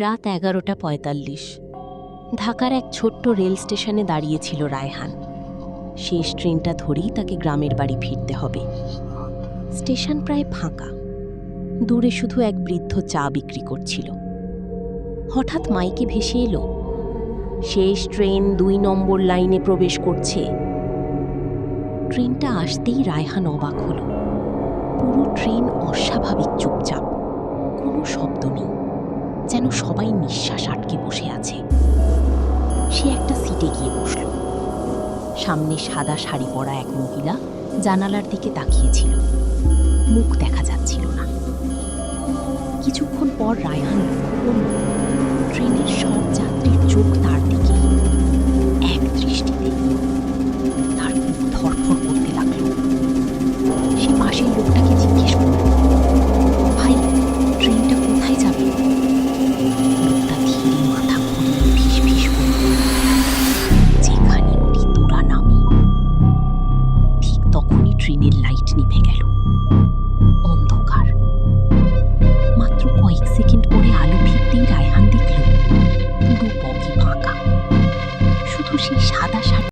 রাত 11:45। ঢাকার এক ছোট্ট রেল স্টেশনে দাঁড়িয়েছিল রায়হান। শেষ ট্রেনটা ধরেই তাকে গ্রামের বাড়ি ফিরতে হবে। স্টেশন প্রায় ফাঁকা, দূরে শুধু এক বৃদ্ধ চা বিক্রি করছিল। হঠাৎ মাইকে ভেসে এলো, শেষ ট্রেন 2 নম্বর লাইনে প্রবেশ করছে। ট্রেনটা আসতেই রায়হান অবাক হলো। পুরো ট্রেন অস্বাভাবিক চুপচাপ, কোনো শব্দ নেই, যেন সবাই নিঃশ্বাস আটকে বসে আছে। সে একটা সিটে গিয়ে বসল। সামনে সাদা শাড়ি পরা এক মহিলা জানালার দিকে তাকিয়েছিল, মুখ দেখা যাচ্ছিল না। কিছুক্ষণ পর রায়হান লক্ষ্য করল ট্রেনের সব যাত্রীর চোখ তার দিকে।